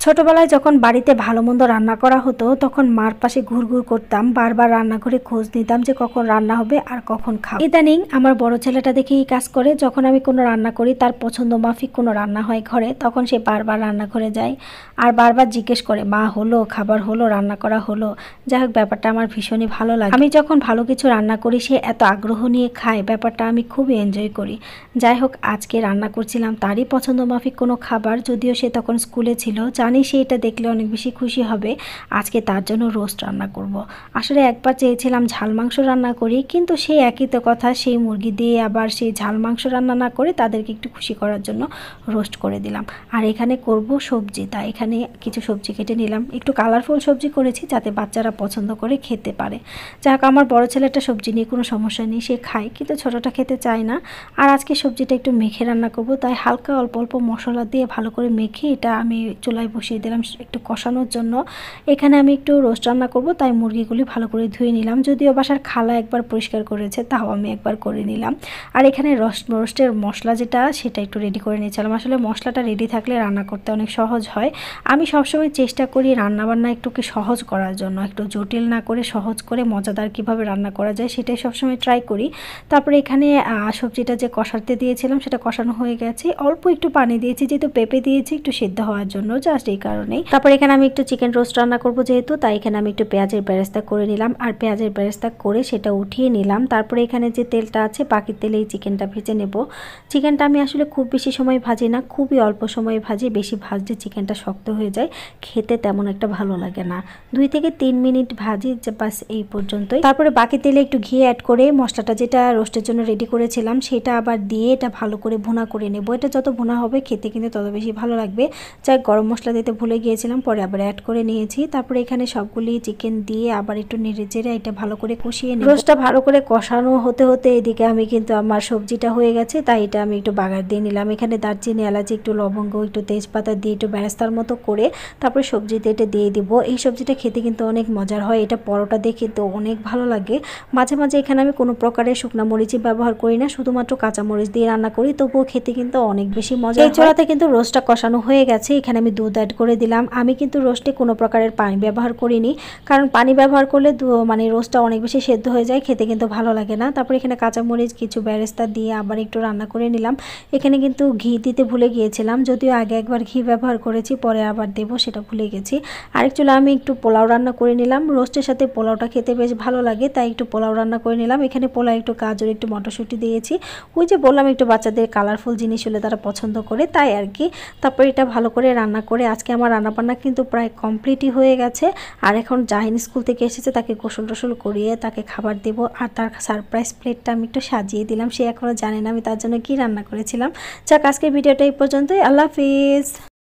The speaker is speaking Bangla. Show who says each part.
Speaker 1: ছোটবেলায় যখন বাড়িতে ভালো মন্দ রান্না করা হতো তখন মার পাশে ঘুরঘুর করতাম, বারবার রান্নাঘরে খোঁজ নিতাম যে কখন রান্না হবে আর কখন খাবো। ইদানিং আমার বড় ছেলেটা দেখে এই কাজ করে, যখন আমি কোনো রান্না করি তার পছন্দ মাফিক কোনো রান্না হয় ঘরে, তখন সে বারবার রান্নাঘরে যায় আর বারবার জিজ্ঞেস করে, মা হলো, খাবার হলো, রান্না করা হলো। যাই হোক, ব্যাপারটা আমার ভীষণই ভালো লাগে। আমি যখন ভালো কিছু রান্না করি সে এত আগ্রহ নিয়ে খায়, ব্যাপারটা আমি খুবই এনজয় করি। যাই হোক, আজকে রান্না করছিলাম তারই পছন্দ মাফিক কোনো খাবার, যদিও সে তখন স্কুলে ছিল। জানি সে এটা দেখলে অনেক বেশি খুশি হবে। আজকে তার জন্য রোস্ট রান্না করব। আসলে একবার চেয়েছিলাম ঝাল মাংস রান্না করি, কিন্তু সেই একই তো কথা, সেই মুরগি দিয়ে আবার সেই ঝাল মাংস রান্না না করে তাদেরকে একটু খুশি করার জন্য রোস্ট করে দিলাম। আর এখানে করব সবজি, তাই এখানে কিছু সবজি কেটে নিলাম। একটু কালারফুল সবজি করেছি যাতে বাচ্চারা পছন্দ করে খেতে পারে। যাক, আমার বড় ছেলেটা সবজি নিয়ে কোনো সমস্যা নেই, সে খায়, কিন্তু ছোটটা খেতে চায় না। আর আজকে সবজিটা একটু মেখে রান্না করব, তাই হালকা অল্প অল্প মশলা দিয়ে ভালো করে মেখে এটা আমি চুলায় বসিয়ে দিলাম একটু কষানোর জন্য। এখানে আমি একটু রোস্ট রান্না করব, তাই মুরগিগুলি ভালো করে ধুয়ে নিলাম। যদিও বাসার খালা একবার পরিষ্কার করেছে, তাও আমি একবার করে নিলাম। আর এখানে রোস্টের মশলা যেটা, সেটা একটু রেডি করে নিয়েছিলাম। আসলে মশলাটা রেডি থাকলে রান্না করতে অনেক সহজ হয়। আমি সবসময় চেষ্টা করি রান্নাবান্না একটু সহজ করার জন্য, একটু জটিল না করে সহজ করে মজাদার কিভাবে রান্না করা যায় সেটাই সবসময় ট্রাই করি। তারপরে এখানে সবজিটা যে কষাতে দিয়েছিলাম সেটা কষানো হয়ে গেছে। অল্প একটু পানি দিয়েছি, যেহেতু পেঁপে দিয়েছি একটু সিদ্ধ হওয়ার জন্য, জাস্ট এই কারণেই। তারপর এখানে আমি একটু চিকেন রোস্ট রান্না করব যেহেতু, তাই এখানে আমি একটু পেঁয়াজের বেরেস্তা করে নিলাম। আর পেঁয়াজের বেরেস্তা করে সেটা উঠিয়ে নিলাম। তারপরে এখানে যে তেলটা আছে, বাকি তেলে এই চিকেনটা ভেজে নেব। চিকেনটা আমি আসলে খুব বেশি সময় ভাজি না, খুবই অল্প সময় ভাজি। বেশি ভাজলে চিকেনটা শক্ত হয়ে যায়, খেতে তেমন একটা ভালো লাগে না। 2 থেকে 3 মিনিট ভাজি, বাস এই পর্যন্তই। তারপরে বাকি তেলে একটু ঘি অ্যাড করে মশলাটা যেটা রোস্টের জন্য রেডি করেছিলাম সেটা আবার দিয়ে এটা ভালো করে ভুনা করে নেব। এটা যত ভুনা হবে খেতে কিন্তু তত বেশি ভালো লাগবে। যাই, গরম মশলা দিতে ভুলে গিয়েছিলাম, পরে আবার অ্যাড করে নিয়েছি। তারপরে এখানে সবগুলি চিকেন দিয়ে আবার একটু নেড়ে চেড়ে এটা ভালো করে কষিয়ে নেব। রোস্টটা ভালো করে কষানো হতে হতে এদিকে আমি কিন্তু আমার সবজিটা হয়ে গেছে, তাই এটা আমি একটু বাগার দিয়ে নিলাম। এখানে দারচিনি, এলাচি, একটু লবঙ্গ, একটু তেজপাতা দিয়ে একটু বেরেস্তার মতো করে তারপরে সবজিতে এটা দিয়ে দিব। এই সবজিটা খেতে কিন্তু অনেক মজার হয়, এটা পরোটা দিয়ে খেতে অনেক ভালো লাগে। মাঝে মাঝে এখানে আমি কোনো প্রকারের শুকনা মরিচই ব্যবহার করি না, শুধুমাত্র কাঁচা মরিচ দিয়ে রান্না করি, তবুও খেতে কিন্তু অনেক বেশি মজা হয়। এই চড়াতে কিন্তু রোস্টটা কষানো হয়ে গেছে, এখানে আমি দুধ অ্যাড করে দিলাম। আমি কিন্তু রোস্টে কোনো প্রকারের পানি ব্যবহার করিনি, কারণ পানি ব্যবহার করলে মানে রোস্টটা অনেক বেশি সেদ্ধ হয়ে যায়, খেতে কিন্তু ভালো লাগে না। তারপরে এখানে কাঁচামরিচ, কিছু বেরেস্তা দিয়ে আবার একটু রান্না করে নিলাম। এখানে কিন্তু ঘি দিতে ভুলে গিয়েছিলাম, যদিও আগে একবার ঘি ব্যবহার করেছি, পরে আবার দেবো সেটা ভুলে গেছি। আরেক চুলা আমি একটু পোলাও রান্না করে নিলাম। রোস্টের সাথে পোলাওটা খেতে বেশ ভালো লাগে, তাই একটু পোলাও রান্না করে নিলাম। এখানে পোলাও একটু গাজর, একটু মটরশুঁটি দিয়েছি। ওই যে বললাম, একটু বাচ্চাদের কালারফুল জিনিস হলে তারা পছন্দ করে, তাই আর কি। তারপর এটা ভালো করে রান্না করে আজকে আমার রান্নাবান্না কিন্তু প্রায় কমপ্লিটই হয়ে গেছে। আর এখন জাহিন স্কুল থেকে এসেছে, তাকে গোসল টোসল করিয়ে তাকে খাবার দেব। আর তার সারপ্রাইজ প্লেটটা আমি একটু সাজিয়ে দিলাম, সে এখনও জানে না আমি তার জন্য কি রান্না করেছিলাম। যাক, আজকে ভিডিওটা এই পর্যন্তই। আল্লাহ হাফিজ।